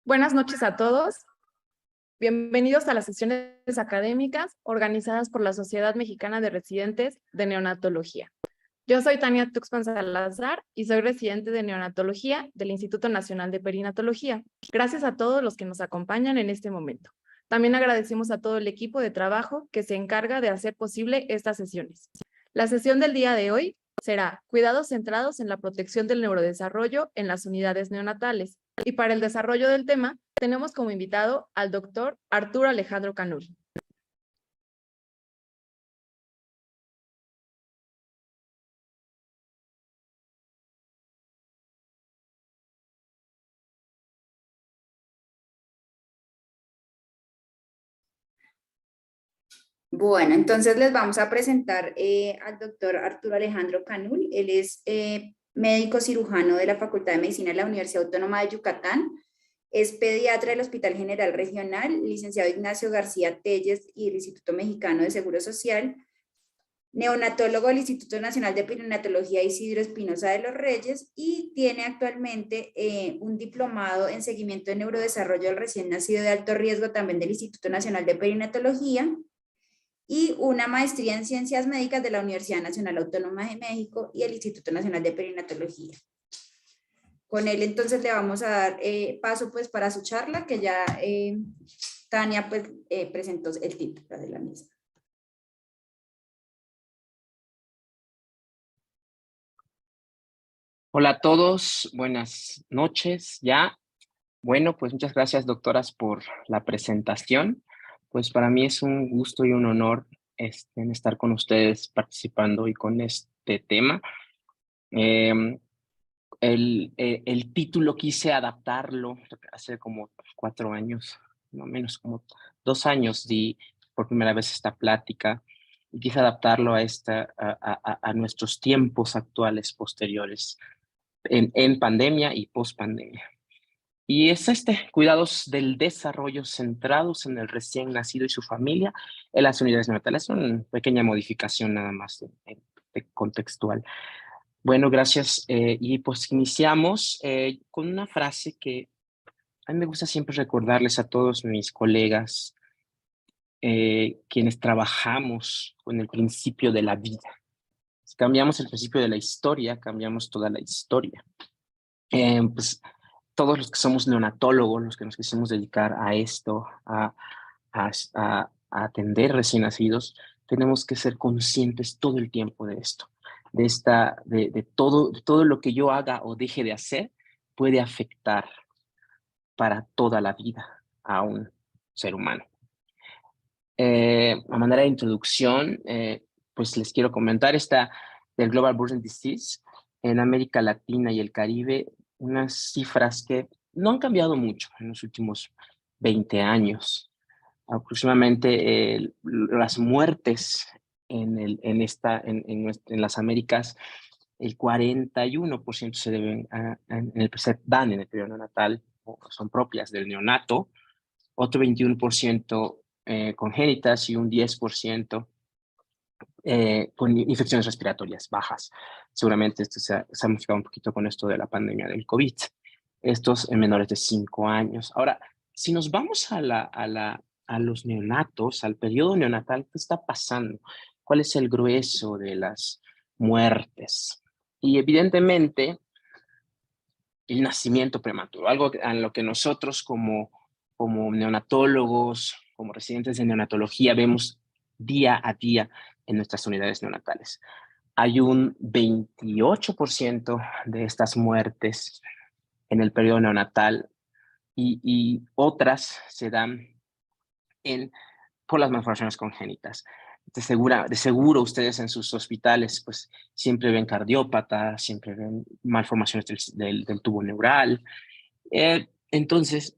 Buenas noches a todos. Bienvenidos a las sesiones académicas organizadas por la Sociedad Mexicana de Residentes de Neonatología. Yo soy Tania Tuxpan Salazar y soy residente de neonatología del Instituto Nacional de Perinatología. Gracias a todos los que nos acompañan en este momento. También agradecemos a todo el equipo de trabajo que se encarga de hacer posible estas sesiones. La sesión del día de hoy será Cuidados centrados en la protección del neurodesarrollo en las unidades neonatales. Y para el desarrollo del tema, tenemos como invitado al doctor Arturo Alejandro Canul. Bueno, entonces les vamos a presentar al doctor Arturo Alejandro Canul. Él es médico cirujano de la Facultad de Medicina de la Universidad Autónoma de Yucatán. Es pediatra del Hospital General Regional, licenciado Ignacio García Telles y del Instituto Mexicano de Seguro Social, neonatólogo del Instituto Nacional de Perinatología Isidro Espinosa de los Reyes y tiene actualmente un diplomado en seguimiento de neurodesarrollo del recién nacido de alto riesgo también del Instituto Nacional de Perinatología y una maestría en Ciencias Médicas de la Universidad Nacional Autónoma de México y el Instituto Nacional de Perinatología. Con él entonces le vamos a dar paso pues para su charla, que ya Tania pues presentó el título de la misma. Hola a todos, buenas noches ya. Bueno, pues muchas gracias, doctoras, por la presentación. Pues para mí es un gusto y un honor en estar con ustedes participando y con este tema. El título quise adaptarlo hace como 4 años, no menos como 2 años di por primera vez esta plática y quise adaptarlo a nuestros tiempos actuales posteriores en pandemia y post-pandemia. Y es cuidados del desarrollo centrados en el recién nacido y su familia en las unidades neonatales. Es una pequeña modificación nada más de contextual. Bueno, gracias. Y pues iniciamos con una frase que a mí me gusta siempre recordarles a todos mis colegas, quienes trabajamos con el principio de la vida. Si cambiamos el principio de la historia, cambiamos toda la historia. Pues todos los que somos neonatólogos, los que nos quisimos dedicar a esto, a atender recién nacidos, tenemos que ser conscientes todo el tiempo de esto, de todo lo que yo haga o deje de hacer puede afectar para toda la vida a un ser humano. A manera de introducción, pues les quiero comentar del Global Burden Disease en América Latina y el Caribe, unas cifras que no han cambiado mucho en los últimos 20 años. Aproximadamente las muertes en las Américas, el 41% se deben dan en el periodo neonatal, o son propias del neonato, otro 21% congénitas y un 10% con infecciones respiratorias bajas. Seguramente esto se ha modificado un poquito con esto de la pandemia del COVID. Estos en menores de 5 años. Ahora, si nos vamos a los neonatos, al periodo neonatal, ¿qué está pasando? ¿Cuál es el grueso de las muertes? Y evidentemente, el nacimiento prematuro, algo a lo que nosotros como neonatólogos, como residentes de neonatología, vemos día a día en nuestras unidades neonatales. Hay un 28% de estas muertes en el periodo neonatal y otras se dan por las malformaciones congénitas. De seguro ustedes en sus hospitales pues siempre ven cardiópatas, siempre ven malformaciones del tubo neural. Entonces,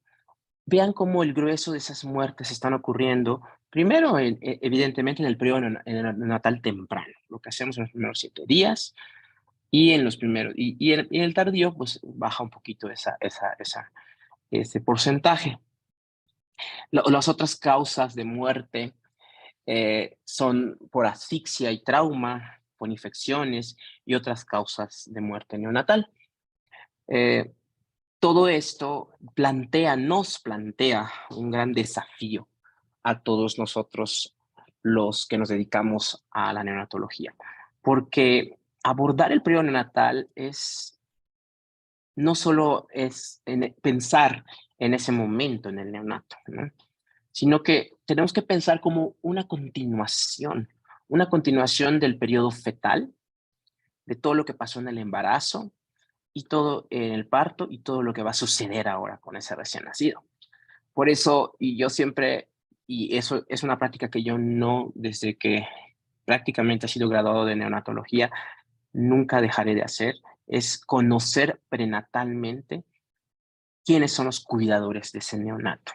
vean cómo el grueso de esas muertes están ocurriendo, primero, evidentemente, en el periodo neonatal temprano, lo que hacemos en los primeros 7 días, y en el tardío, pues baja un poquito ese porcentaje. Las otras causas de muerte son por asfixia y trauma, por infecciones y otras causas de muerte neonatal. todo esto nos plantea un gran desafío a todos nosotros los que nos dedicamos a la neonatología, porque abordar el periodo neonatal no solo es pensar en ese momento en el neonato, ¿no? Sino que tenemos que pensar como una continuación del periodo fetal, de todo lo que pasó en el embarazo y todo en el parto y todo lo que va a suceder ahora con ese recién nacido. Por eso, y yo siempre, y eso es una práctica que yo no, desde que prácticamente he sido graduado de neonatología, nunca dejaré de hacer, es conocer prenatalmente quiénes son los cuidadores de ese neonato,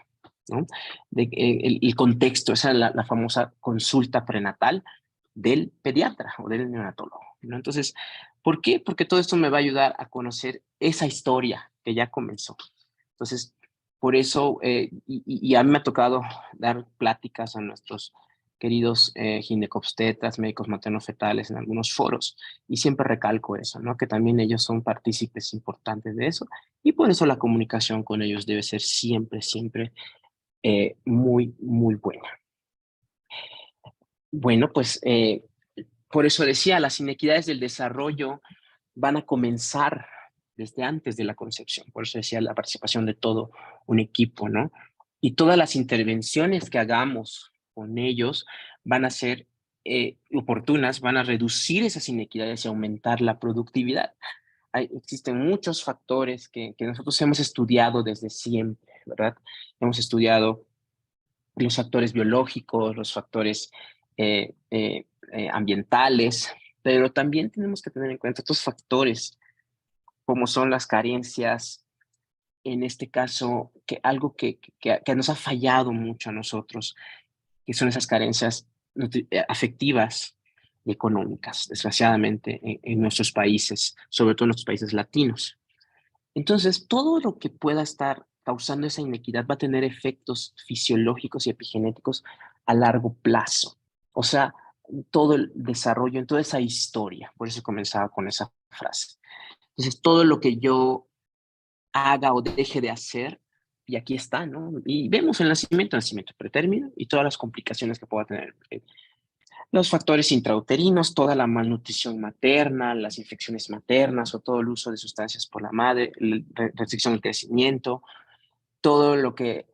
¿no? El contexto, esa es la famosa consulta prenatal del pediatra o del neonatólogo, ¿no? Entonces, ¿por qué? Porque todo esto me va a ayudar a conocer esa historia que ya comenzó. Entonces, por eso, y a mí me ha tocado dar pláticas a nuestros queridos ginecobstetras, médicos materno-fetales en algunos foros, y siempre recalco eso, ¿no? Que también ellos son partícipes importantes de eso, y por eso la comunicación con ellos debe ser siempre, siempre muy, muy buena. Bueno, pues por eso decía, las inequidades del desarrollo van a comenzar desde antes de la concepción. Por eso decía la participación de todo un equipo, ¿no? Y todas las intervenciones que hagamos con ellos van a ser oportunas, van a reducir esas inequidades y aumentar la productividad. Existen muchos factores que nosotros hemos estudiado desde siempre, ¿verdad? Hemos estudiado los factores biológicos, los factores ambientales, pero también tenemos que tener en cuenta estos factores como son las carencias, en este caso, algo que nos ha fallado mucho a nosotros, que son esas carencias afectivas y económicas, desgraciadamente, en nuestros países, sobre todo en nuestros países latinos. Entonces, todo lo que pueda estar causando esa inequidad va a tener efectos fisiológicos y epigenéticos a largo plazo. O sea, todo el desarrollo, en toda esa historia. Por eso comenzaba con esa frase. Entonces, todo lo que yo haga o deje de hacer, y aquí está, ¿no? Y vemos el nacimiento pretérmino y todas las complicaciones que pueda tener. Los factores intrauterinos, toda la malnutrición materna, las infecciones maternas o todo el uso de sustancias por la madre, restricción del crecimiento, todo lo que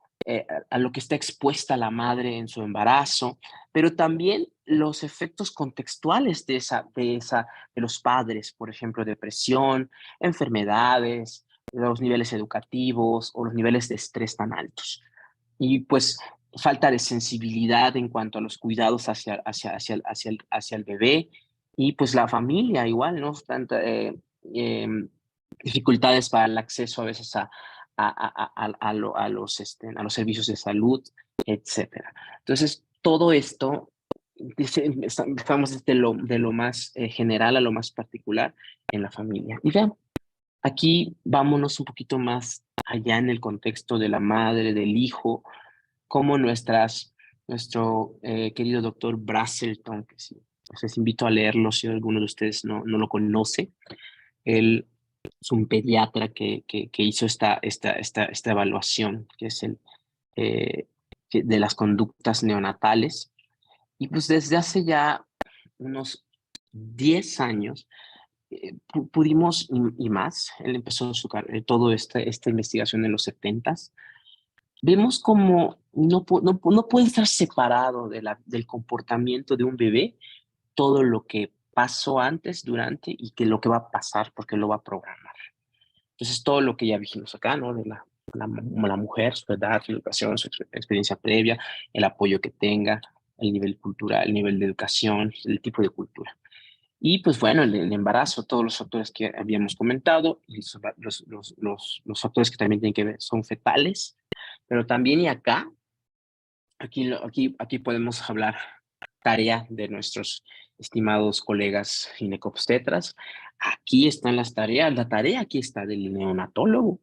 a lo que está expuesta la madre en su embarazo, pero también los efectos contextuales de los padres, por ejemplo, depresión, enfermedades, los niveles educativos o los niveles de estrés tan altos. Y pues falta de sensibilidad en cuanto a los cuidados hacia el bebé y pues la familia igual, ¿no? Tanta, dificultades para el acceso a veces a los servicios de salud, etcétera. Entonces, todo esto, estamos de lo más general a lo más particular en la familia. Y vean, aquí vámonos un poquito más allá en el contexto de la madre, del hijo, como nuestro querido doctor Brazelton, que sí, les invito a leerlo si alguno de ustedes no lo conoce. Él es un pediatra que hizo esta evaluación, que es de las conductas neonatales. Y pues desde hace ya unos 10 años pudimos, y más, él empezó toda esta investigación en los 70s, vemos como no puede estar separado del comportamiento de un bebé todo lo que pasó antes, durante y que lo que va a pasar porque lo va a programar. Entonces, todo lo que ya dijimos acá, ¿no? De la mujer, su edad, su educación, su experiencia previa, el apoyo que tenga, el nivel cultural, el nivel de educación, el tipo de cultura. Y pues bueno, el embarazo, todos los factores que habíamos comentado, y los factores que también tienen que ver son fetales, pero también y acá, aquí podemos hablar tarea de nuestros estimados colegas ginecobstetras. Aquí están las tareas, la tarea aquí está del neonatólogo,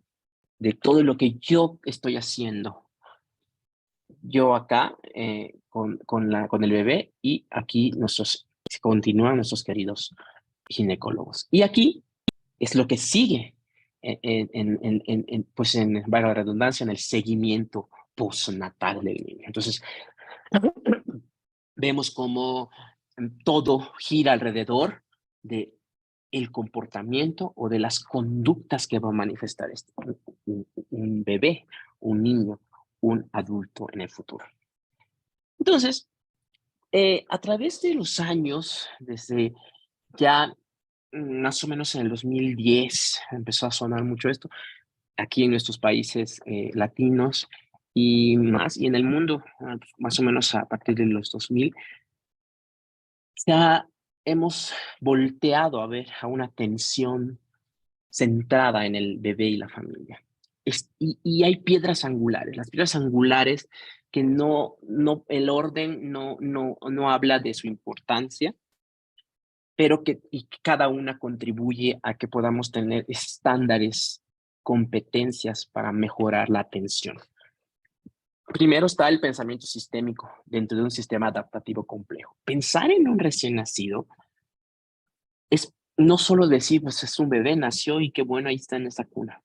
de todo lo que yo estoy haciendo. Yo acá con el bebé y aquí continúan nuestros queridos ginecólogos. Y aquí es lo que sigue. pues valga la redundancia, en el seguimiento postnatal del niño. Entonces, vemos cómo todo gira alrededor de el comportamiento o de las conductas que va a manifestar un bebé, un niño, un adulto en el futuro. Entonces, a través de los años, desde ya más o menos en el 2010, empezó a sonar mucho esto, aquí en nuestros países latinos y más, y en el mundo, más o menos a partir de los 2000, ya hemos volteado a ver a una atención centrada en el bebé y la familia. Y hay piedras angulares, las piedras angulares que el orden no habla de su importancia, pero que cada una contribuye a que podamos tener estándares, competencias para mejorar la atención. Primero está el pensamiento sistémico dentro de un sistema adaptativo complejo. Pensar en un recién nacido es no solo decir, pues es un bebé, nació y qué bueno, ahí está en esa cuna.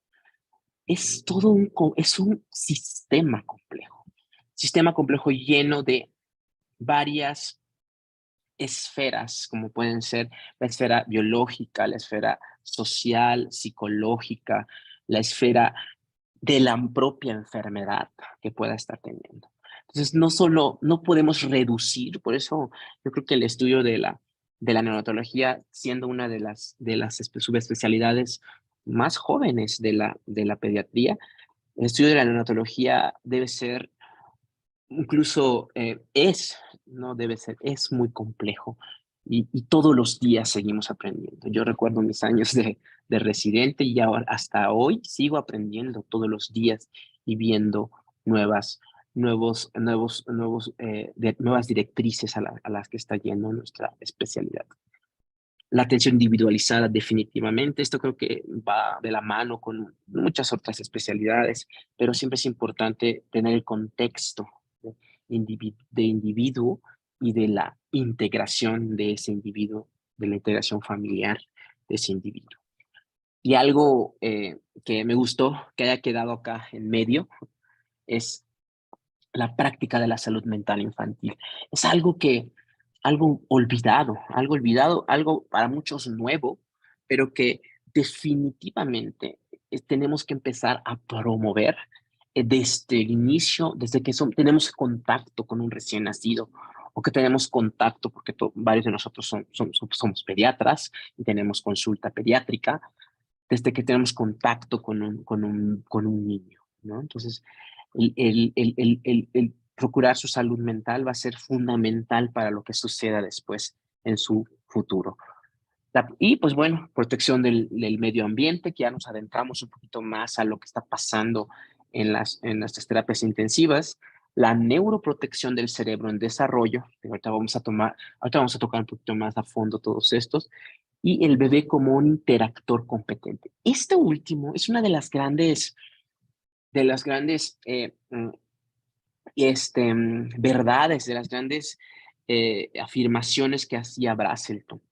Es todo es un sistema complejo lleno de varias esferas, como pueden ser la esfera biológica, la esfera social, psicológica, la esfera de la propia enfermedad que pueda estar teniendo. Entonces, no podemos reducir, por eso yo creo que el estudio de la neonatología, siendo una de las subespecialidades más jóvenes de la pediatría, el estudio de la neonatología debe ser, incluso no debe ser, es muy complejo y todos los días seguimos aprendiendo. Yo recuerdo mis años de residente y ahora, hasta hoy sigo aprendiendo todos los días y viendo nuevas directrices a las que está yendo nuestra especialidad. La atención individualizada definitivamente, esto creo que va de la mano con muchas otras especialidades, pero siempre es importante tener el contexto de individuo y de la integración de ese individuo, de la integración familiar de ese individuo. Y algo que me gustó que haya quedado acá en medio es la práctica de la salud mental infantil. Es algo olvidado, algo para muchos nuevo, pero que definitivamente tenemos que empezar a promover desde el inicio, desde que tenemos contacto con un recién nacido o que tenemos contacto, porque varios de nosotros somos pediatras y tenemos consulta pediátrica, desde que tenemos contacto con un niño, ¿no? Entonces, el procurar su salud mental va a ser fundamental para lo que suceda después en su futuro. Y pues bueno, protección del medio ambiente, que ya nos adentramos un poquito más a lo que está pasando en nuestras terapias intensivas, la neuroprotección del cerebro en desarrollo, que ahorita vamos a tocar un poquito más a fondo todos estos, y el bebé como un interactor competente. Este último es una de las grandes verdades, de las grandes afirmaciones que hacía Brazelton.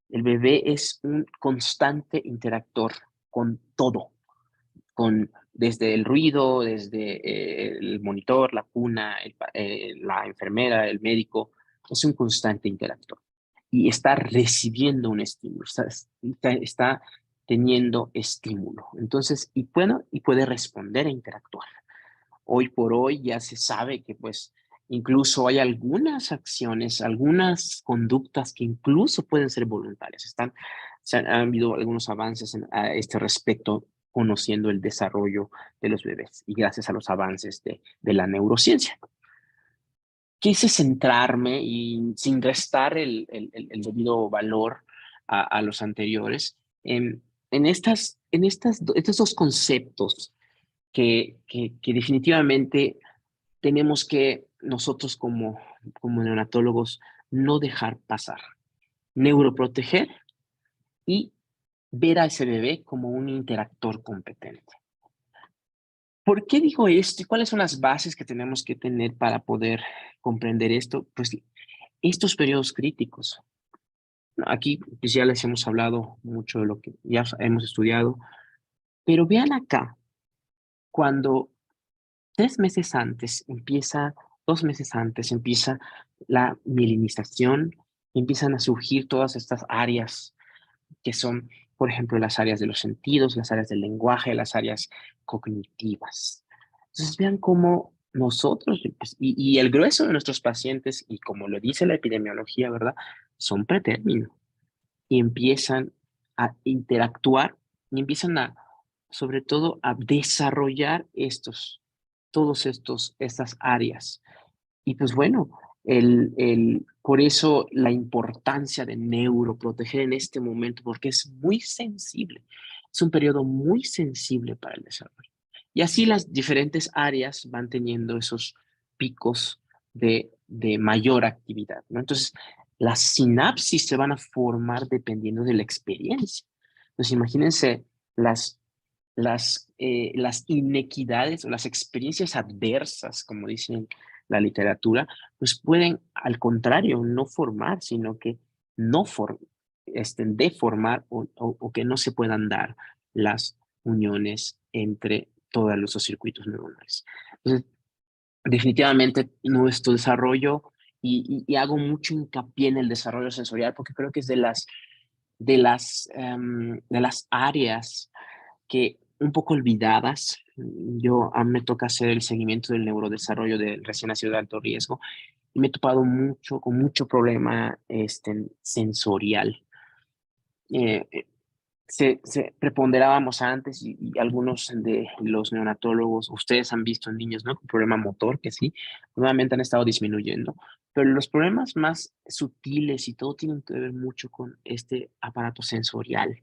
El bebé es un constante interactor con todo, desde el ruido, desde el monitor, la cuna, la enfermera, el médico. Es un constante interactor y está recibiendo un estímulo, está teniendo estímulo. Entonces, y puede responder e interactuar. Hoy por hoy ya se sabe que pues incluso hay algunas acciones, algunas conductas que incluso pueden ser voluntarias. Han habido algunos avances a este respecto, conociendo el desarrollo de los bebés y gracias a los avances de la neurociencia. Quise centrarme y sin restar el debido valor a los anteriores en estos dos conceptos que definitivamente tenemos que nosotros como neonatólogos no dejar pasar. Neuroproteger y ver a ese bebé como un interactor competente. ¿Por qué digo esto y cuáles son las bases que tenemos que tener para poder comprender esto? Pues estos periodos críticos. Aquí pues ya les hemos hablado mucho de lo que ya hemos estudiado. Pero vean acá, cuando 3 meses antes empieza, 2 meses antes empieza la mielinización, empiezan a surgir todas estas áreas que son, por ejemplo, las áreas de los sentidos, las áreas del lenguaje, las áreas cognitivas. Entonces, vean cómo nosotros, pues, y el grueso de nuestros pacientes, y como lo dice la epidemiología, ¿verdad? Son pretérmino y empiezan a interactuar y empiezan a, sobre todo, a desarrollar estas áreas. Y pues bueno, por eso la importancia de neuroproteger en este momento, porque es muy sensible. Es un periodo muy sensible para el desarrollo. Y así las diferentes áreas van teniendo esos picos de mayor actividad, ¿no? Entonces, las sinapsis se van a formar dependiendo de la experiencia. Entonces, imagínense las inequidades o las experiencias adversas, como dicen la literatura, pues pueden, al contrario, no formar, sino que no deformar o que no se puedan dar las uniones entre todos los circuitos neuronales. Entonces, definitivamente nuestro desarrollo, y hago mucho hincapié en el desarrollo sensorial, porque creo que es de las áreas que un poco olvidadas. A mí me toca hacer el seguimiento del neurodesarrollo del recién nacido de alto riesgo y me he topado con mucho problema sensorial. Eh, eh, se preponderábamos antes y algunos de los neonatólogos, ustedes han visto en niños, ¿no? Con problema motor, que sí, nuevamente han estado disminuyendo, pero los problemas más sutiles y todo tienen que ver mucho con este aparato sensorial.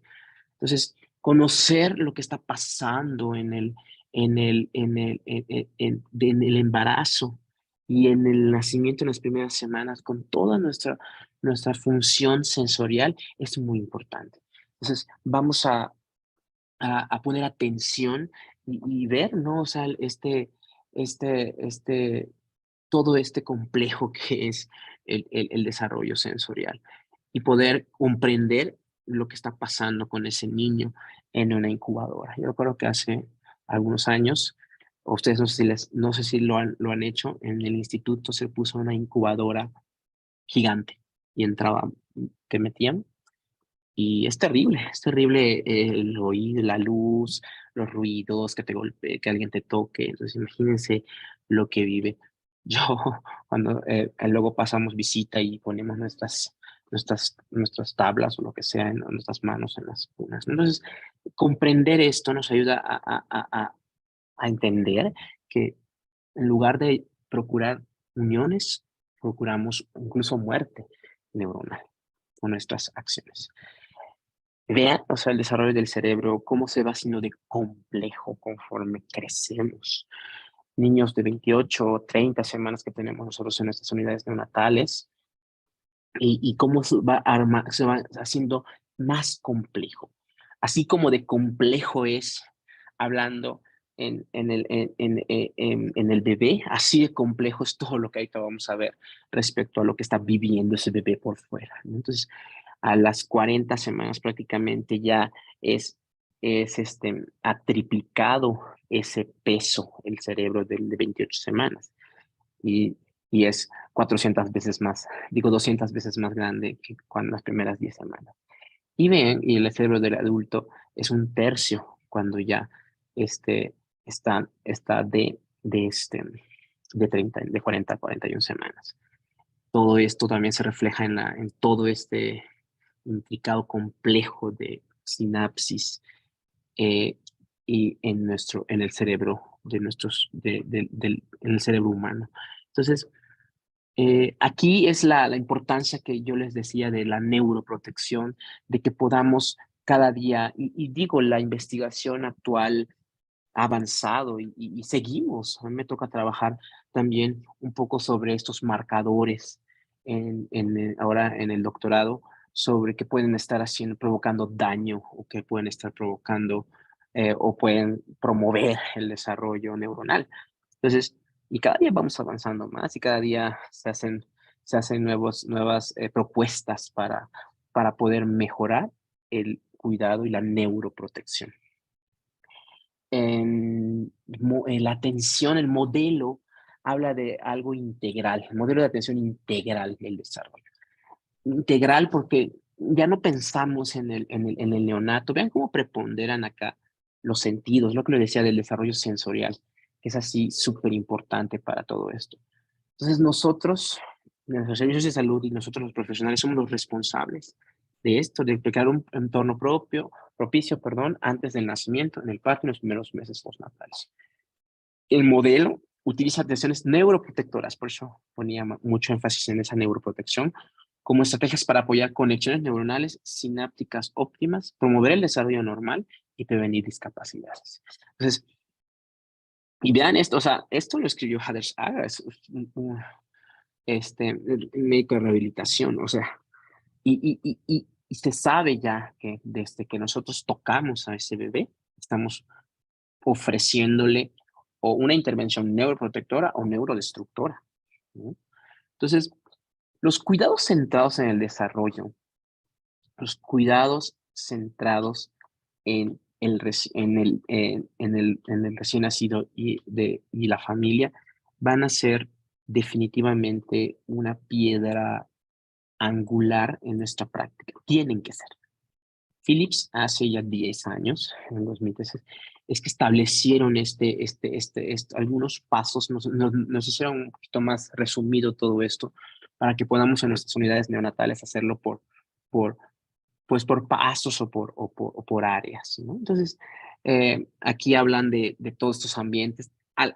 Entonces, conocer lo que está pasando en el embarazo y en el nacimiento en las primeras semanas con toda nuestra función sensorial es muy importante. Entonces, vamos a poner atención y ver, ¿no? O sea, todo este complejo que es el desarrollo sensorial y poder comprender lo que está pasando con ese niño en una incubadora. Yo recuerdo que hace algunos años, ustedes no sé si lo han hecho, en el instituto se puso una incubadora gigante y te metían y es terrible el oír la luz, los ruidos, que te golpee, que alguien te toque. Entonces, imagínense lo que vive. Yo, cuando luego pasamos visita y ponemos nuestras tablas o lo que sea en nuestras manos en las cunas. Entonces, comprender esto nos ayuda a entender que en lugar de procurar uniones, procuramos incluso muerte neuronal con nuestras acciones. Vean, o sea, el desarrollo del cerebro, cómo se va haciendo de complejo conforme crecemos. Niños de 28 o 30 semanas que tenemos nosotros en nuestras unidades neonatales y cómo se va haciendo más complejo. Así como de complejo es hablando en el bebé, así de complejo es todo lo que ahorita vamos a ver respecto a lo que está viviendo ese bebé por fuera, ¿no? Entonces, a las 40 semanas prácticamente ya ha triplicado ese peso el cerebro del de 28 semanas y, y es 400 veces más, digo 200 veces más grande que cuando las primeras 10 semanas. Y el cerebro del adulto es un tercio cuando ya está de 40 a 41 semanas. Todo esto también se refleja en todo este intricado complejo de sinapsis eh, y en el cerebro en el cerebro humano. Entonces, aquí es la importancia que yo les decía de la neuroprotección, de que podamos cada día, y digo, la investigación actual ha avanzado y seguimos. A mí me toca trabajar también un poco sobre estos marcadores ahora en el doctorado, sobre que pueden estar provocando daño o que pueden estar provocando o pueden promover el desarrollo neuronal. Entonces, y cada día vamos avanzando más y cada día se hacen nuevas propuestas para poder mejorar el cuidado y la neuroprotección. la atención, el modelo, habla de algo integral, el modelo de atención integral del desarrollo. Integral porque ya no pensamos en el neonato. Vean cómo preponderan acá los sentidos, lo que le decía del desarrollo sensorial, que es así súper importante para todo esto. Entonces nosotros, en los servicios de salud y nosotros los profesionales somos los responsables de esto, de crear un entorno propicio, antes del nacimiento, en el parto y en los primeros meses postnatales. El modelo utiliza atenciones neuroprotectoras, por eso ponía mucho énfasis en esa neuroprotección, como estrategias para apoyar conexiones neuronales sinápticas óptimas, promover el desarrollo normal y prevenir discapacidades. Entonces, y vean esto, o sea, esto lo escribió Hadash Aga, es un médico de rehabilitación, o sea, y se sabe ya que desde que nosotros tocamos a ese bebé, estamos ofreciéndole o una intervención neuroprotectora o neurodestructora, ¿no? Entonces, los cuidados centrados en el desarrollo, los cuidados centrados en el recién nacido y la familia van a ser definitivamente una piedra angular en nuestra práctica. Tienen que ser. Philips hace ya 10 años, en 2013, es que establecieron algunos pasos, nos hicieron un poquito más resumido todo esto para que podamos en nuestras unidades neonatales hacerlo por, por pasos o por áreas, ¿no? Entonces, aquí hablan de todos estos ambientes,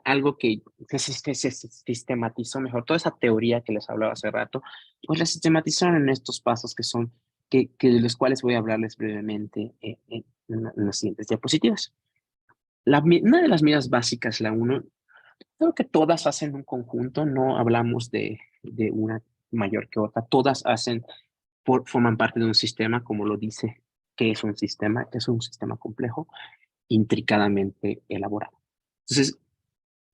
algo que se sistematizó mejor, toda esa teoría que les hablaba hace rato, pues la sistematizaron en estos pasos que son de los cuales voy a hablarles brevemente en las siguientes diapositivas. Una de las medidas básicas, la uno, creo que todas hacen un conjunto, no hablamos de una mayor que otra, todas forman parte de un sistema, como lo dice, que es un sistema complejo, intricadamente elaborado. Entonces,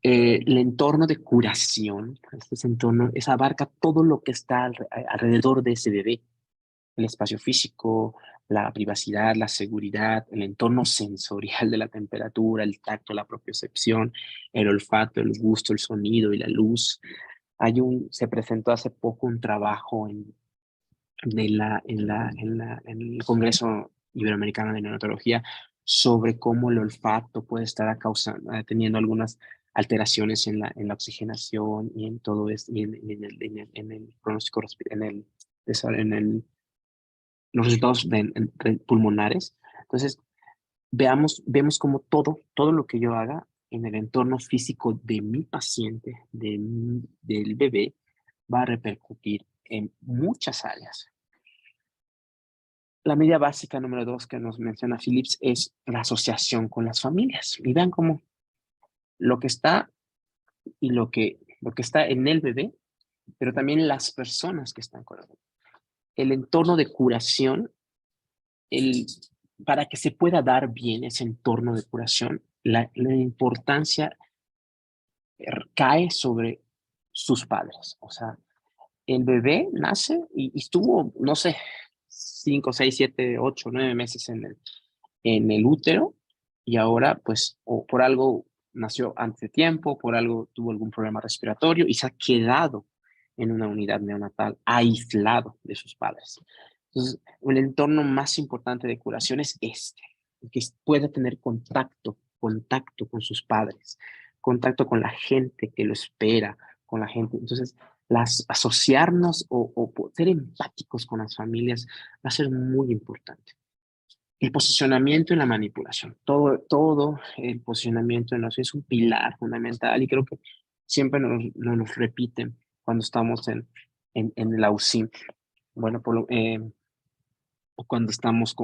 el entorno de curación, este entorno, abarca todo lo que está alrededor de ese bebé, el espacio físico, la privacidad, la seguridad, el entorno sensorial de la temperatura, el tacto, la propiocepción, el olfato, el gusto, el sonido y la luz. Se presentó hace poco un trabajo en el Congreso Iberoamericano de Neonatología sobre cómo el olfato puede estar teniendo algunas alteraciones en la oxigenación y en todo esto, y en el pronóstico, los resultados pulmonares. Entonces, vemos como todo lo que yo haga en el entorno físico de mi paciente, del bebé, va a repercutir en muchas áreas. La medida básica número 2 que nos menciona Philips es la asociación con las familias. Y vean cómo lo que está y lo que está en el bebé, pero también las personas que están con el bebé. El entorno de curación, para que se pueda dar bien ese entorno de curación, la importancia cae sobre sus padres. O sea, el bebé nace y estuvo, no sé, 5, 6, 7, 8, 9 meses en el útero y ahora pues o por algo nació antes de tiempo, por algo tuvo algún problema respiratorio y se ha quedado en una unidad neonatal aislado de sus padres. Entonces, el entorno más importante de curación es que pueda tener contacto con sus padres, contacto con la gente que lo espera, con la gente. Entonces, asociarnos o ser empáticos con las familias va a ser muy importante. El posicionamiento y la manipulación. Todo el posicionamiento en es un pilar fundamental y creo que siempre nos repiten cuando estamos en la UCI. Bueno, o cuando estamos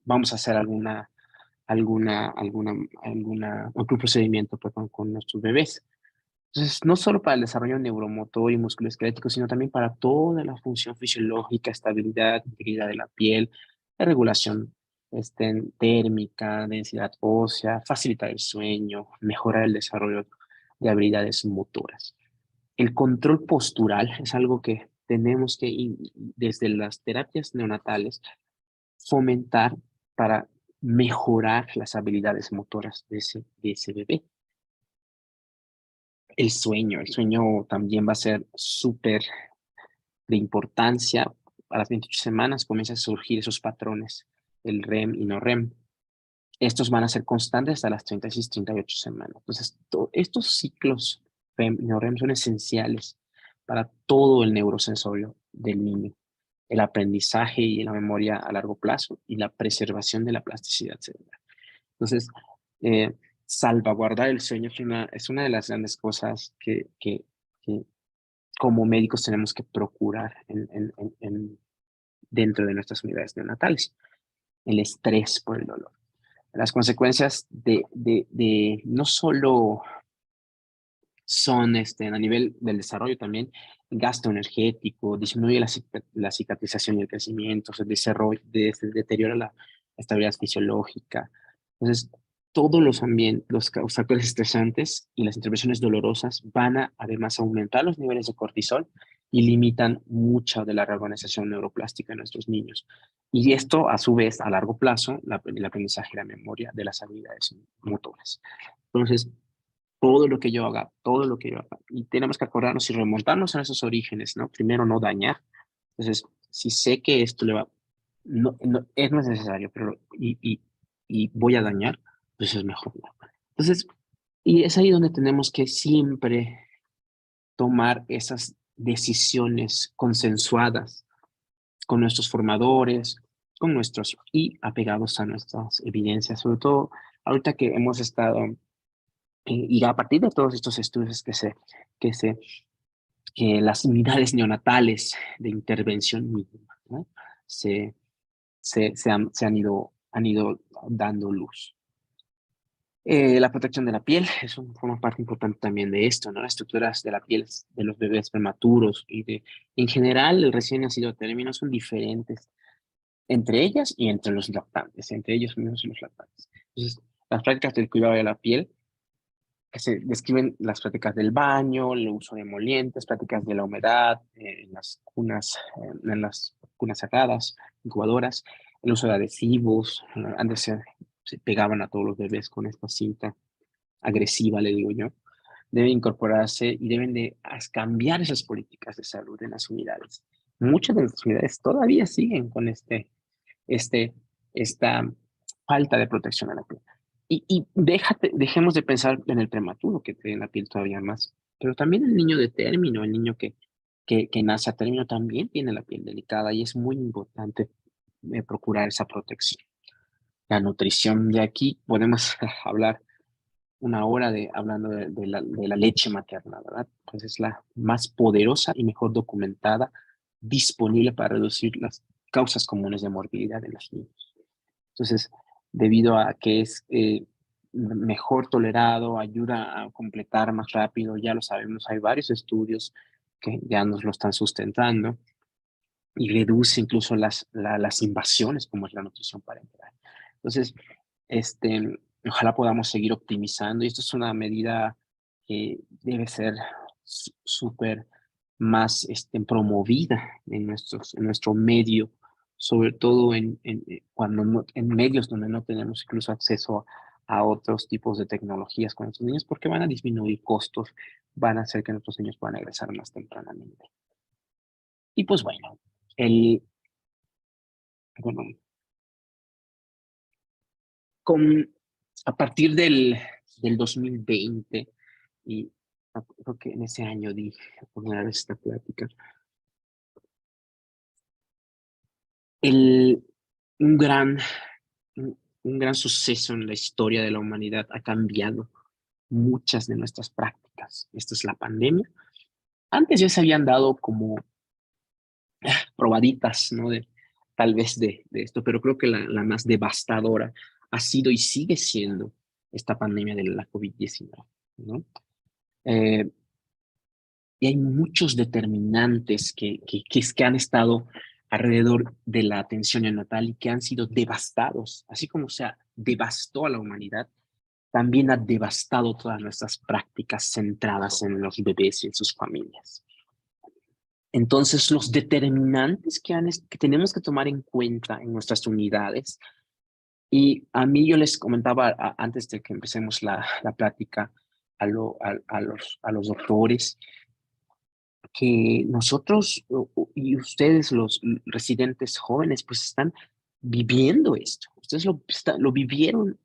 vamos a hacer algún procedimiento con nuestros bebés. Entonces, no solo para el desarrollo neuromotor y musculoesquelético, sino también para toda la función fisiológica, estabilidad, integridad de la piel, la regulación térmica, densidad ósea, facilitar el sueño, mejorar el desarrollo de habilidades motoras. El control postural es algo que tenemos que, desde las terapias neonatales, fomentar para mejorar las habilidades motoras de ese bebé. El sueño también va a ser súper de importancia. A las 28 semanas comienzan a surgir esos patrones, el REM y no REM. Estos van a ser constantes hasta las 36, 38 semanas. Entonces, estos ciclos REM y no REM son esenciales para todo el neurosensorio del niño, el aprendizaje y la memoria a largo plazo y la preservación de la plasticidad cerebral. Entonces, eh, salvaguardar el sueño es una de las grandes cosas que como médicos tenemos que procurar dentro de nuestras unidades neonatales. El estrés por el dolor. Las consecuencias de no solo son a nivel del desarrollo también, gasto energético, disminuye la cicatrización y el crecimiento, se deteriora la estabilidad fisiológica. Entonces, todos los factores estresantes y las intervenciones dolorosas van a además aumentar los niveles de cortisol y limitan mucha de la reorganización neuroplástica de nuestros niños. Y esto, a su vez, a largo plazo, el aprendizaje y la memoria de las habilidades motoras. Entonces, todo lo que yo haga, y tenemos que acordarnos y remontarnos a esos orígenes, ¿no? Primero, no dañar. Entonces, si sé que esto no es necesario, pero, y voy a dañar, pues es mejor no. Entonces, y es ahí donde tenemos que siempre tomar esas decisiones consensuadas con nuestros formadores, y apegados a nuestras evidencias, sobre todo ahorita que hemos estado y a partir de todos estos estudios que las unidades neonatales de intervención mínima, ¿no? han ido dando luz. La protección de la piel forma parte importante también de esto, ¿no? Las estructuras de la piel de los bebés prematuros en general, el recién nacido a término son diferentes entre ellas y entre los lactantes, entre ellos mismos y los lactantes. Entonces, las prácticas del cuidado de la piel que se describen las prácticas del baño, el uso de emolientes, prácticas de la humedad, en las cunas cerradas, incubadoras, el uso de adhesivos. Antes se pegaban a todos los bebés con esta cinta agresiva, le digo yo. Deben incorporarse y deben de cambiar esas políticas de salud en las unidades. Muchas de las unidades todavía siguen con esta falta de protección a la piel. Y dejemos de pensar en el prematuro, que tiene la piel todavía más, pero también el niño de término, el niño que nace a término también tiene la piel delicada y es muy importante procurar esa protección. La nutrición, de aquí podemos hablar una hora hablando de la leche materna, ¿verdad? Pues es la más poderosa y mejor documentada disponible para reducir las causas comunes de morbilidad en los niños. Entonces, debido a que es mejor tolerado, ayuda a completar más rápido, ya lo sabemos, hay varios estudios que ya nos lo están sustentando y reduce incluso las invasiones como es la nutrición parenteral. Entonces, ojalá podamos seguir optimizando y esto es una medida que debe ser súper más promovida en nuestro medio, sobre todo en medios donde no tenemos incluso acceso a otros tipos de tecnologías con nuestros niños, porque van a disminuir costos, van a hacer que nuestros niños puedan egresar más tempranamente. Y pues bueno, bueno a partir del 2020, y creo que en ese año di por primera vez esta plática, un gran, un gran suceso en la historia de la humanidad ha cambiado muchas de nuestras prácticas. Esta es la pandemia. Antes ya se habían dado como probaditas, ¿no? Tal vez de esto, pero creo que la más devastadora ha sido y sigue siendo esta pandemia de la COVID-19, ¿no? Y hay muchos determinantes que han estado alrededor de la atención neonatal y que han sido devastados, así como se devastó a la humanidad, también ha devastado todas nuestras prácticas centradas en los bebés y en sus familias. Entonces, los determinantes que tenemos que tomar en cuenta en nuestras unidades, y a mí yo les comentaba antes de que empecemos la plática, a los doctores que nosotros y ustedes, los residentes jóvenes, pues están viviendo esto. Ustedes lo vivieron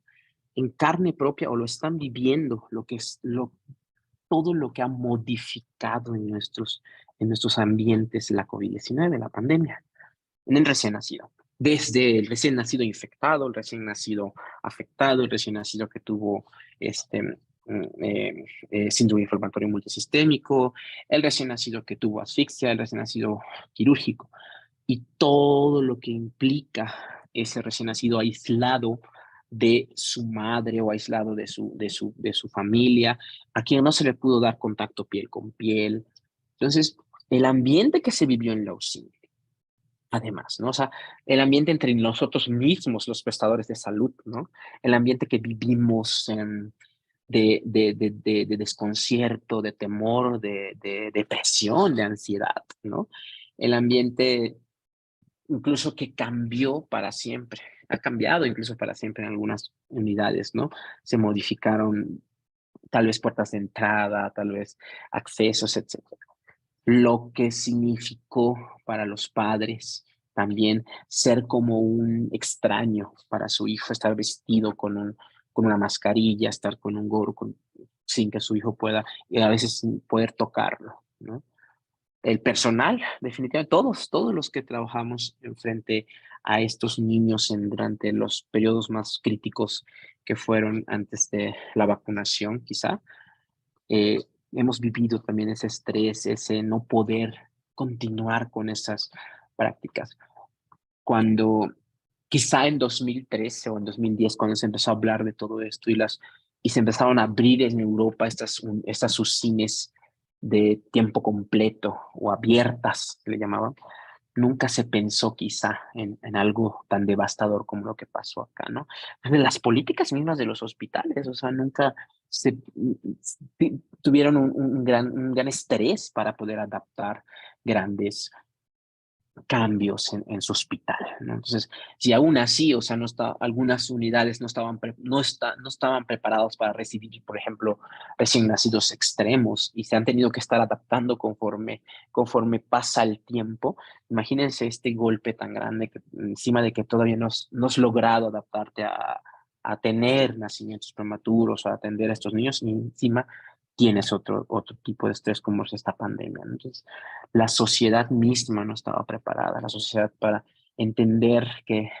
en carne propia o lo están viviendo, lo que es todo lo que ha modificado en nuestros ambientes la COVID-19, la pandemia, en el recién nacido. Desde el recién nacido infectado, el recién nacido afectado, el recién nacido que tuvo síndrome inflamatorio multisistémico, el recién nacido que tuvo asfixia, el recién nacido quirúrgico y todo lo que implica ese recién nacido aislado de su madre o aislado de su familia, a quien no se le pudo dar contacto piel con piel. Entonces, el ambiente que se vivió en la UCI, además, ¿no? O sea, el ambiente entre nosotros mismos, los prestadores de salud, ¿no? El ambiente que vivimos de desconcierto, de temor, de depresión, de ansiedad, ¿no? El ambiente incluso que cambió para siempre, ha cambiado incluso para siempre en algunas unidades, ¿no? Se modificaron tal vez puertas de entrada, tal vez accesos, etcétera. Lo que significó para los padres también ser como un extraño para su hijo, estar vestido con una mascarilla, estar con un gorro, sin que su hijo pueda, y a veces sin poder tocarlo, ¿no? El personal, definitivamente, todos los que trabajamos en frente a estos niños durante los periodos más críticos que fueron antes de la vacunación, quizá, eh, hemos vivido también ese estrés, ese no poder continuar con esas prácticas. Cuando quizá en 2013 o en 2010, cuando se empezó a hablar de todo esto y se empezaron a abrir en Europa estas usines de tiempo completo o abiertas, que le llamaban, nunca se pensó quizá en algo tan devastador como lo que pasó acá, ¿no? Desde las políticas mismas de los hospitales, o sea, nunca se tuvieron un gran estrés para poder adaptar grandes cambios en su hospital, ¿no? Entonces, si aún así, o sea, algunas unidades no estaban preparados para recibir, por ejemplo, recién nacidos extremos y se han tenido que estar adaptando conforme pasa el tiempo, imagínense este golpe tan grande que, encima de que todavía no has logrado adaptarte a tener nacimientos prematuros, a atender a estos niños y encima tienes otro tipo de estrés como es esta pandemia, ¿no? Entonces, la sociedad misma no estaba preparada, la sociedad para entender que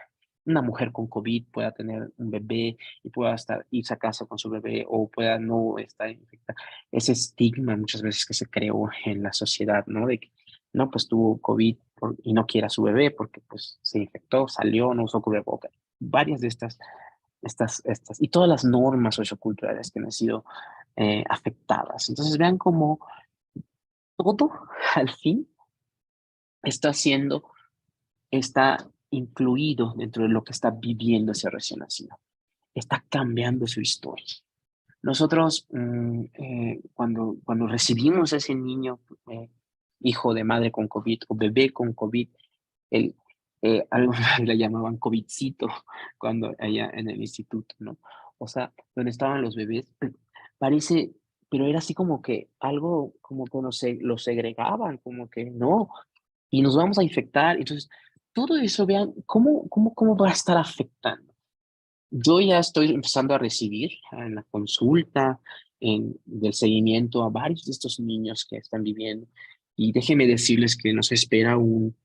una mujer con COVID pueda tener un bebé y pueda irse a casa con su bebé o pueda no estar infectada. Ese estigma muchas veces que se creó en la sociedad, ¿no? De que, no, pues tuvo COVID y no quiere a su bebé porque pues se infectó, salió, no usó cubrebocas. Varias de y todas las normas socioculturales que han sido afectadas. Entonces vean cómo todo al fin está incluido dentro de lo que está viviendo ese recién nacido. Está cambiando su historia. Nosotros, cuando recibimos a ese niño, hijo de madre con COVID o bebé con COVID, el, algo le llamaban COVIDcito cuando allá en el instituto, ¿no? O sea, donde estaban los bebés, parece, pero era así como que algo, como que no sé, lo segregaban, como que no, y nos vamos a infectar. Entonces, todo eso, vean, cómo va a estar afectando. Yo ya estoy empezando a recibir en la consulta, del seguimiento a varios de estos niños que están viviendo. Y déjenme decirles que nos espera un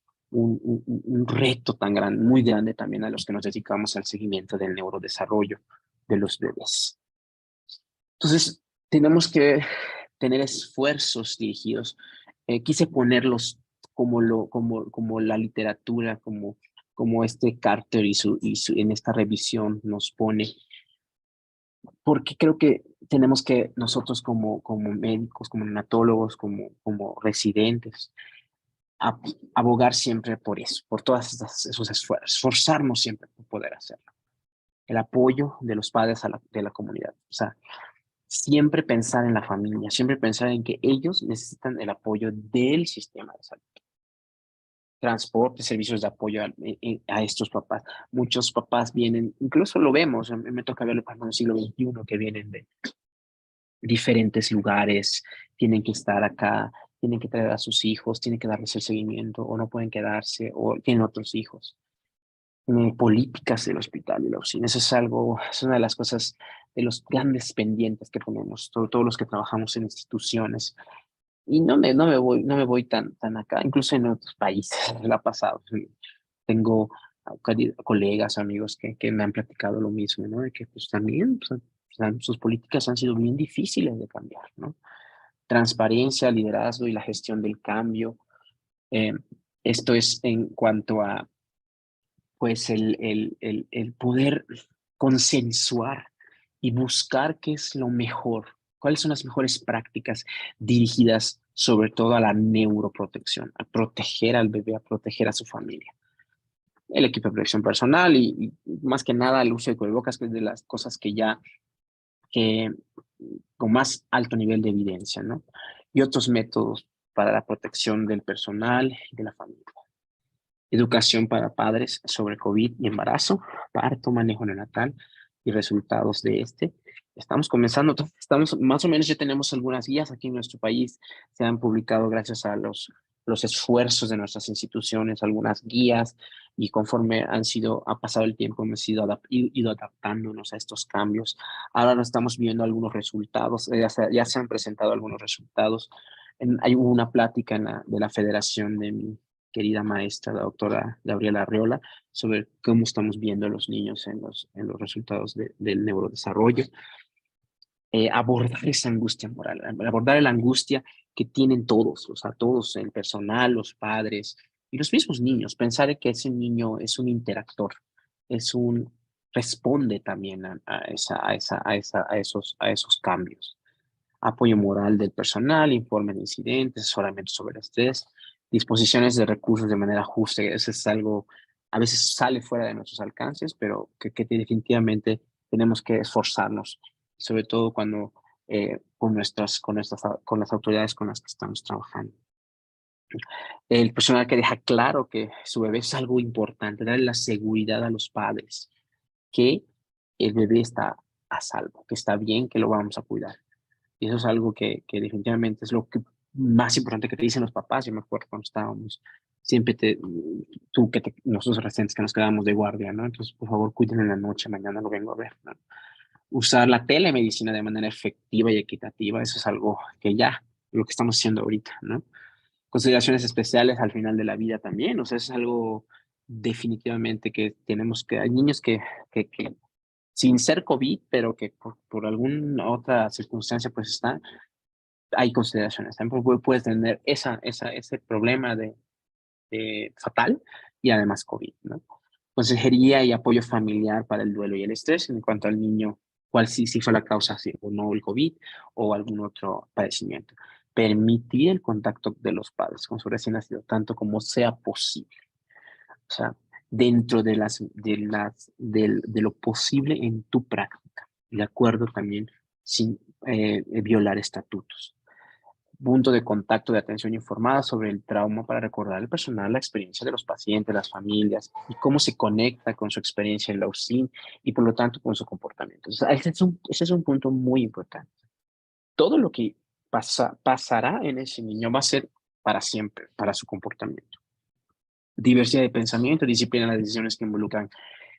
reto tan grande, muy grande también a los que nos dedicamos al seguimiento del neurodesarrollo de los bebés. Entonces, tenemos que tener esfuerzos dirigidos. Quise ponerlos como la literatura, como este Carter en esta revisión nos pone, porque creo que tenemos que nosotros como médicos, como neonatólogos, como residentes, abogar siempre por eso, por todos esos esfuerzos, esforzarnos siempre por poder hacerlo. El apoyo de los padres de la comunidad. O sea, siempre pensar en la familia, siempre pensar en que ellos necesitan el apoyo del sistema de salud. Transporte, servicios de apoyo a estos papás. Muchos papás vienen, incluso lo vemos, me toca verlo en el siglo XXI, que vienen diferentes lugares, tienen que estar acá, tienen que traer a sus hijos, tienen que darles el seguimiento, o no pueden quedarse, o tienen otros hijos. Políticas del hospital y la oficina. Eso es algo, es una de las cosas, de los grandes pendientes que tenemos, todos los que trabajamos en instituciones. Y no me voy tan acá, incluso en otros países lo ha pasado. Tengo colegas, amigos que me han platicado lo mismo, ¿no? De que pues también pues, sus políticas han sido bien difíciles de cambiar, ¿no? Transparencia, liderazgo y la gestión del cambio. Eh, Esto es en cuanto a pues el poder consensuar y buscar qué es lo mejor, cuáles son las mejores prácticas dirigidas sobre todo a la neuroprotección, a proteger al bebé, a proteger a su familia. El equipo de protección personal y más que nada el uso de cubrebocas, que es de las cosas que ya que, con más alto nivel de evidencia, ¿no? Y otros métodos para la protección del personal y de la familia. Educación para padres sobre COVID y embarazo, parto, manejo neonatal y resultados de este. Estamos comenzando, estamos más o menos ya tenemos algunas guías aquí en nuestro país, se han publicado gracias a los esfuerzos de nuestras instituciones, algunas guías y conforme ha pasado el tiempo hemos ido adaptándonos a estos cambios. Ahora nos estamos viendo algunos resultados, ya se han presentado algunos resultados. Hay una plática de la Federación de mi querida maestra, la doctora Gabriela Arriola, sobre cómo estamos viendo a los niños en los resultados del neurodesarrollo. Abordar esa angustia moral, abordar la angustia que tienen todos, o sea, todos, el personal, los padres y los mismos niños. Pensar que ese niño es un interactor, responde también a esos cambios. Apoyo moral del personal, informe de incidentes, asesoramiento sobre el estrés, disposiciones de recursos de manera justa. Eso es algo, a veces sale fuera de nuestros alcances, pero que definitivamente tenemos que esforzarnos, sobre todo cuando con las autoridades con las que estamos trabajando. El personal que deja claro que su bebé es algo importante, darle la seguridad a los padres que el bebé está a salvo, que está bien, que lo vamos a cuidar. Y eso es algo que definitivamente es lo más importante que te dicen los papás. Yo me acuerdo cuando estábamos, siempre nosotros recientes que nos quedábamos de guardia, ¿no? Entonces, por favor, cuiden en la noche, mañana lo vengo a ver, ¿no? Usar la telemedicina de manera efectiva y equitativa, eso es algo que ya, lo que estamos haciendo ahorita, ¿no? Consideraciones especiales al final de la vida también, o sea, es algo definitivamente que tenemos que, hay niños que sin ser COVID, pero que por alguna otra circunstancia pues están, hay consideraciones. También puedes tener ese problema de fatal y además COVID, ¿no? Consejería y apoyo familiar para el duelo y el estrés en cuanto al niño, cuál si fue la causa, si o no el COVID o algún otro padecimiento. Permitir el contacto de los padres con su recién nacido, tanto como sea posible. O sea, dentro de lo posible en tu práctica, de acuerdo también sin violar estatutos. Punto de contacto de atención informada sobre el trauma para recordar al personal la experiencia de los pacientes, las familias y cómo se conecta con su experiencia en la UCIN y por lo tanto con su comportamiento. O sea, ese es un punto muy importante. Todo lo que pasará en ese niño va a ser para siempre, para su comportamiento. Diversidad de pensamiento, disciplina en las decisiones que involucran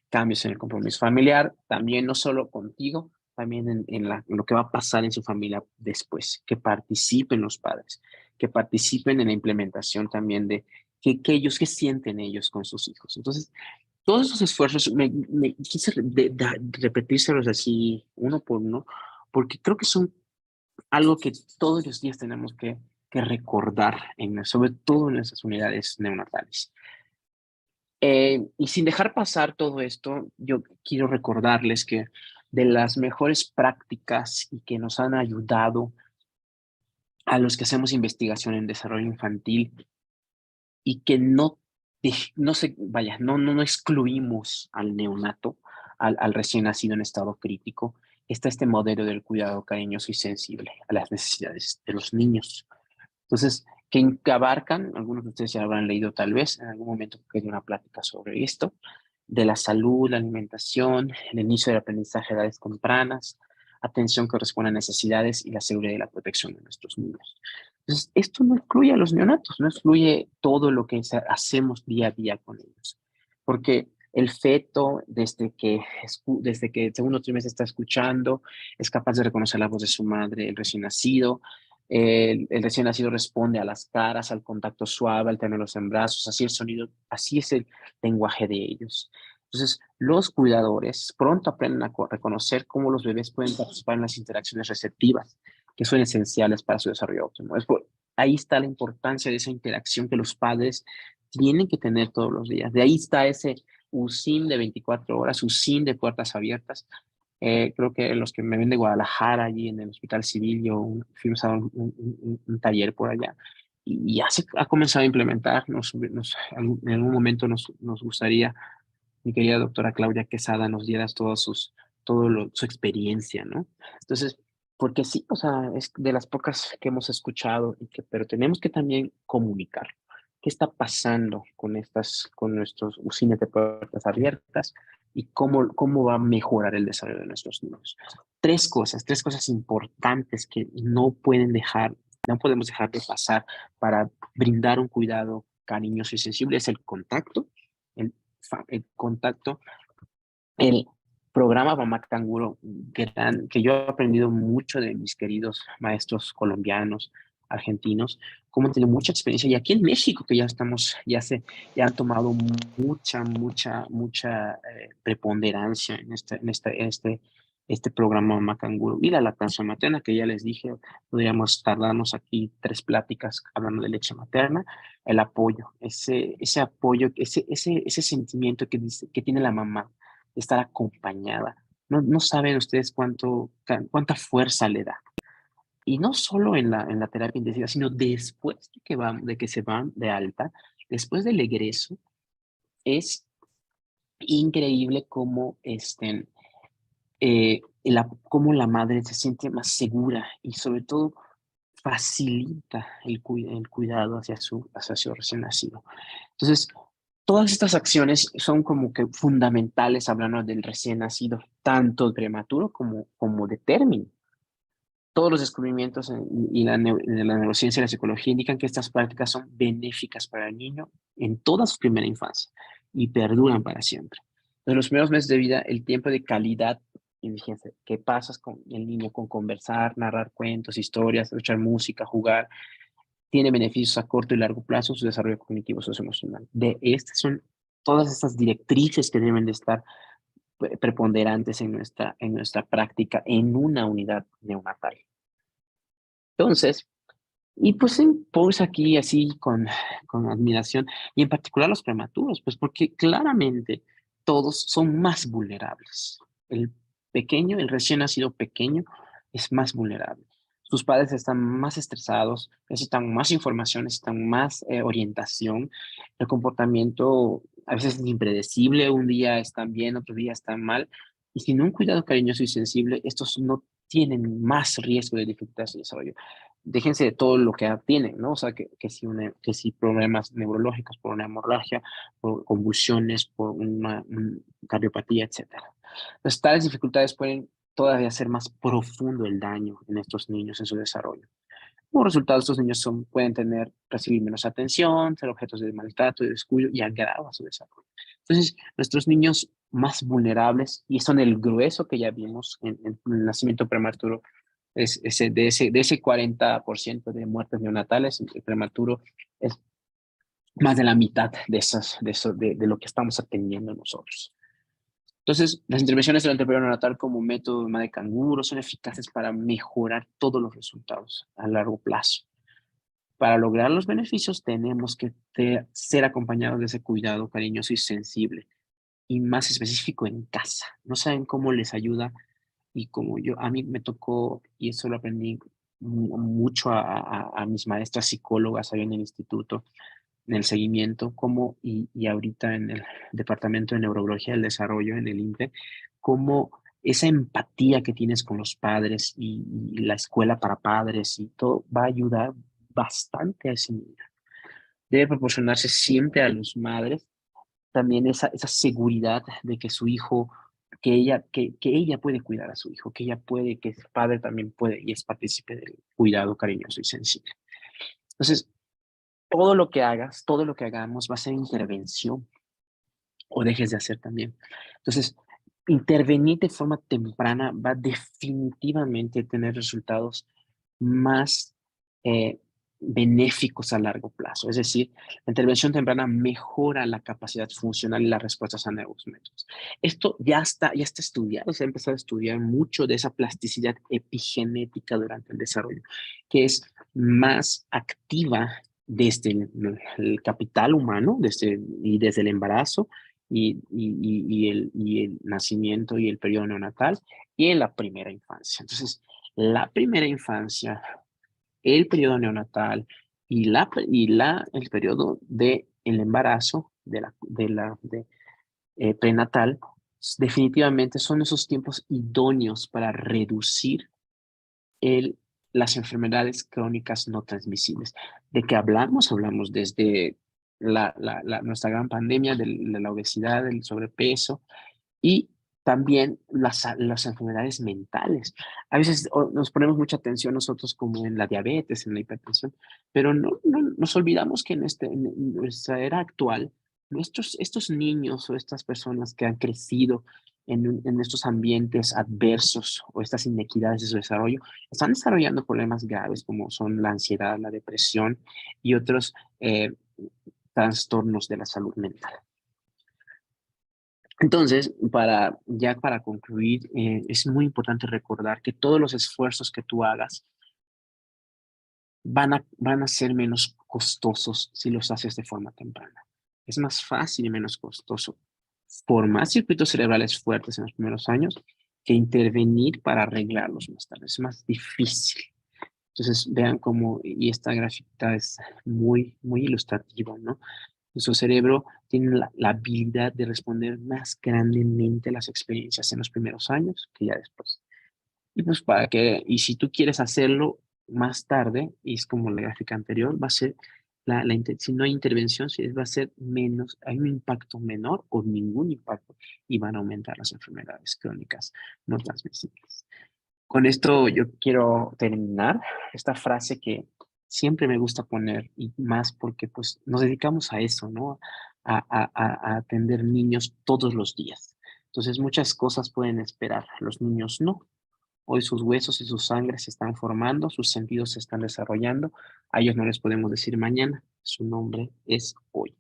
cambios en el compromiso familiar, también no solo contigo, también en lo que va a pasar en su familia después, que participen los padres, que participen en la implementación también de qué sienten ellos con sus hijos. Entonces, todos esos esfuerzos, me quise repetírselos así uno por uno, porque creo que son algo que todos los días tenemos que recordar, sobre todo en esas unidades neonatales. Y sin dejar pasar todo esto, yo quiero recordarles que de las mejores prácticas y que nos han ayudado a los que hacemos investigación en desarrollo infantil y que no excluimos al neonato, al recién nacido en estado crítico, está este modelo del cuidado cariñoso y sensible a las necesidades de los niños. Entonces, que abarcan, algunos de ustedes ya habrán leído tal vez, en algún momento que hay una plática sobre esto, de la salud, la alimentación, el inicio del aprendizaje a edades tempranas, atención que responde a necesidades y la seguridad y la protección de nuestros niños. Entonces, esto no excluye a los neonatos, no excluye todo lo que hacemos día a día con ellos, porque el feto, desde que el segundo trimestre está escuchando, es capaz de reconocer la voz de su madre, el recién nacido. El recién nacido responde a las caras, al contacto suave, al tenerlos en brazos, así el sonido, así es el lenguaje de ellos. Entonces, los cuidadores pronto aprenden a reconocer cómo los bebés pueden participar en las interacciones receptivas, que son esenciales para su desarrollo óptimo. Ahí está la importancia de esa interacción que los padres tienen que tener todos los días. De ahí está ese USIM de 24 horas, USIM de puertas abiertas. Creo que los que me ven de Guadalajara, allí en el Hospital Civil, fuimos a un taller por allá y ya se ha comenzado a implementar. En algún momento nos gustaría, mi querida doctora Claudia Quesada, nos diera su experiencia, ¿no? Entonces, porque sí, o sea, es de las pocas que hemos escuchado, pero tenemos que también comunicar qué está pasando con nuestros UCINES de puertas abiertas y cómo va a mejorar el desarrollo de nuestros niños. Tres cosas importantes que no podemos dejar de pasar para brindar un cuidado cariñoso y sensible es el contacto, el contacto, el programa Mamá Canguro, que yo he aprendido mucho de mis queridos maestros colombianos, argentinos, como han tenido mucha experiencia, y aquí en México, que ya han tomado mucha preponderancia en este programa Mamá Canguro, y la lactancia materna, que ya les dije, podríamos tardarnos aquí 3 pláticas hablando de leche materna, el apoyo, ese apoyo, ese sentimiento que tiene la mamá de estar acompañada. No saben ustedes cuánta fuerza le da. Y no solo en la terapia intensiva, sino después de que se van de alta, después del egreso, es increíble cómo la madre se siente más segura y sobre todo facilita el cuidado hacia su recién nacido. Entonces, todas estas acciones son como que fundamentales hablando del recién nacido, tanto el prematuro como de término. Todos los descubrimientos y la neurociencia y la psicología indican que estas prácticas son benéficas para el niño en toda su primera infancia y perduran para siempre. En los primeros meses de vida, el tiempo de calidad, y fíjense, ¿qué pasas con el niño? Con conversar, narrar cuentos, historias, escuchar música, jugar, tiene beneficios a corto y largo plazo en su desarrollo cognitivo socioemocional. Estas son todas estas directrices que deben de estar preponderantes en nuestra práctica en una unidad neonatal. Entonces, y pues aquí así con admiración, y en particular los prematuros, pues porque claramente todos son más vulnerables. El recién nacido pequeño es más vulnerable. Sus padres están más estresados, necesitan más información, necesitan más orientación. El comportamiento a veces es impredecible, un día están bien, otro día están mal. Y sin un cuidado cariñoso y sensible, estos no tienen más riesgo de dificultades de desarrollo. Déjense de todo lo que tienen, ¿no? O sea, que si problemas neurológicos, por una hemorragia, por convulsiones, por una cardiopatía, etcétera. Entonces, tales dificultades pueden todavía hacer más profundo el daño en estos niños en su desarrollo. Como resultado, estos niños pueden recibir menos atención, ser objetos de maltrato y descuido y agrava su desarrollo. Entonces, nuestros niños más vulnerables, y son el grueso que ya vimos en el nacimiento prematuro, de ese 40% de muertes neonatales, el prematuro es más de la mitad de lo que estamos atendiendo nosotros. Entonces, las intervenciones durante el periodo neonatal como método de mamá de canguro son eficaces para mejorar todos los resultados a largo plazo. Para lograr los beneficios tenemos que ser acompañados de ese cuidado cariñoso y sensible, y más específico en casa. No saben cómo les ayuda, y como a mí me tocó, y eso lo aprendí mucho a mis maestras psicólogas ahí en el instituto, en el seguimiento, y ahorita en el Departamento de Neurología del Desarrollo, en el INTE, cómo esa empatía que tienes con los padres y la escuela para padres y todo va a ayudar bastante a ese niño. Debe proporcionarse siempre a las madres también esa seguridad de que su hijo que ella puede cuidar a su hijo, que ella puede, que su padre también puede y es partícipe del cuidado cariñoso y sensible. Entonces, todo lo que hagas, todo lo que hagamos va a ser intervención o dejes de hacer también. Entonces, intervenir de forma temprana va definitivamente a tener resultados más benéficos a largo plazo. Es decir, la intervención temprana mejora la capacidad funcional y las respuestas a nuevos métodos. Esto ya está estudiado, se ha empezado a estudiar mucho de esa plasticidad epigenética durante el desarrollo, que es más activa desde el capital humano, desde el embarazo, y el nacimiento y el periodo neonatal y en la primera infancia. Entonces, la primera infancia, el periodo neonatal el periodo del embarazo, prenatal, definitivamente son esos tiempos idóneos para reducir el, las enfermedades crónicas no transmisibles. ¿De qué hablamos? Hablamos desde nuestra gran pandemia de la obesidad, del sobrepeso y también las enfermedades mentales. A veces nos ponemos mucha atención nosotros como en la diabetes, en la hipertensión, pero no nos olvidamos que en nuestra era actual, estos niños o estas personas que han crecido en estos ambientes adversos o estas inequidades de su desarrollo, están desarrollando problemas graves como son la ansiedad, la depresión y otros trastornos de la salud mental. Entonces, para concluir, es muy importante recordar que todos los esfuerzos que tú hagas van a ser menos costosos si los haces de forma temprana. Es más fácil y menos costoso formar circuitos cerebrales fuertes en los primeros años que intervenir para arreglarlos más tarde. Es más difícil. Entonces, vean cómo, y esta gráfica es muy, muy ilustrativa, ¿no? Nuestro cerebro tiene la habilidad de responder más grandemente a las experiencias en los primeros años que ya después. Y pues y si tú quieres hacerlo más tarde, y es como la gráfica anterior, va a ser, si no hay intervención, va a ser menos, hay un impacto menor o ningún impacto y van a aumentar las enfermedades crónicas no transmisibles. Con esto yo quiero terminar esta frase que siempre me gusta poner y más porque pues nos dedicamos a eso, ¿no? A atender niños todos los días. Entonces muchas cosas pueden esperar, los niños no. Hoy sus huesos y su sangre se están formando, sus sentidos se están desarrollando. A ellos no les podemos decir mañana, su nombre es hoy.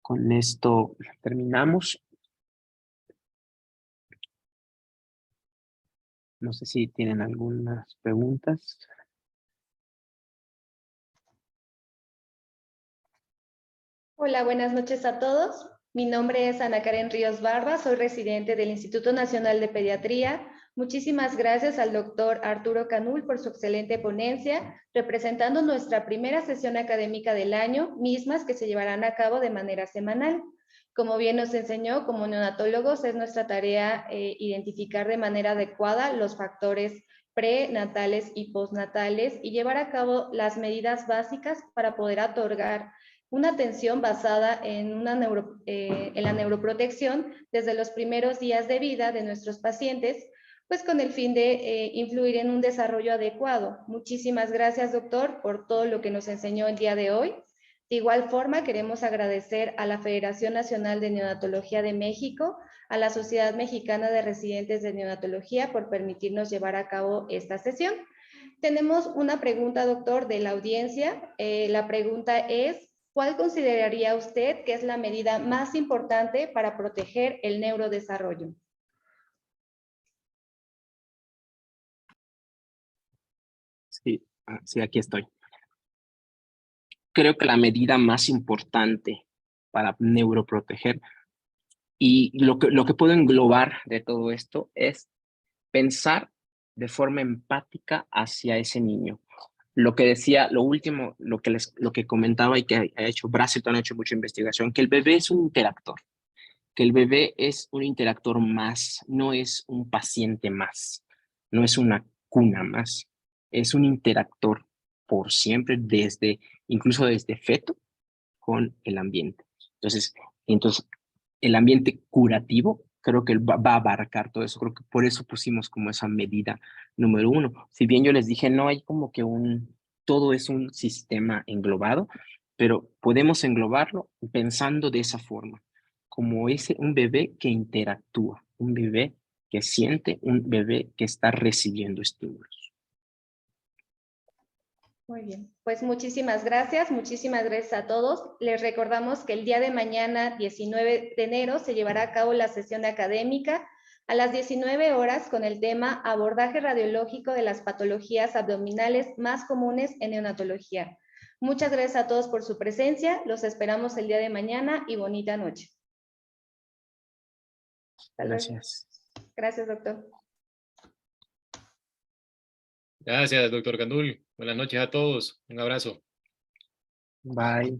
Con esto terminamos. No sé si tienen algunas preguntas. Hola, buenas noches a todos. Mi nombre es Ana Karen Ríos Barba, soy residente del Instituto Nacional de Pediatría. Muchísimas gracias al doctor Arturo Canul por su excelente ponencia, representando nuestra primera sesión académica del año, mismas que se llevarán a cabo de manera semanal. Como bien nos enseñó, como neonatólogos es nuestra tarea identificar de manera adecuada los factores prenatales y postnatales y llevar a cabo las medidas básicas para poder otorgar una atención basada en la neuroprotección desde los primeros días de vida de nuestros pacientes, pues con el fin de influir en un desarrollo adecuado. Muchísimas gracias, doctor, por todo lo que nos enseñó el día de hoy. De igual forma, queremos agradecer a la Federación Nacional de Neonatología de México, a la Sociedad Mexicana de Residentes de Neonatología por permitirnos llevar a cabo esta sesión. Tenemos una pregunta, doctor, de la audiencia. La pregunta es, ¿cuál consideraría usted que es la medida más importante para proteger el neurodesarrollo? Sí, aquí estoy. Creo que la medida más importante para neuroproteger y lo que puedo englobar de todo esto es pensar de forma empática hacia ese niño. Lo que decía, lo último, lo que comentaba y que ha hecho Brazelton, ha hecho mucha investigación, que el bebé es un interactor, que el bebé es un interactor más, no es un paciente más, no es una cuna más, es un interactor por siempre, incluso desde feto, con el ambiente. Entonces el ambiente curativo creo que va a abarcar todo eso. Creo que por eso pusimos como esa medida número 1. Si bien yo les dije, no hay como que todo es un sistema englobado, pero podemos englobarlo pensando de esa forma, como un bebé que interactúa, un bebé que siente, un bebé que está recibiendo estímulos. Muy bien, pues muchísimas gracias a todos. Les recordamos que el día de mañana, 19 de enero, se llevará a cabo la sesión académica a las 19 horas con el tema Abordaje radiológico de las patologías abdominales más comunes en neonatología. Muchas gracias a todos por su presencia. Los esperamos el día de mañana y bonita noche. Hasta luego. Gracias. Gracias, doctor. Gracias, doctor Canul. Buenas noches a todos. Un abrazo. Bye.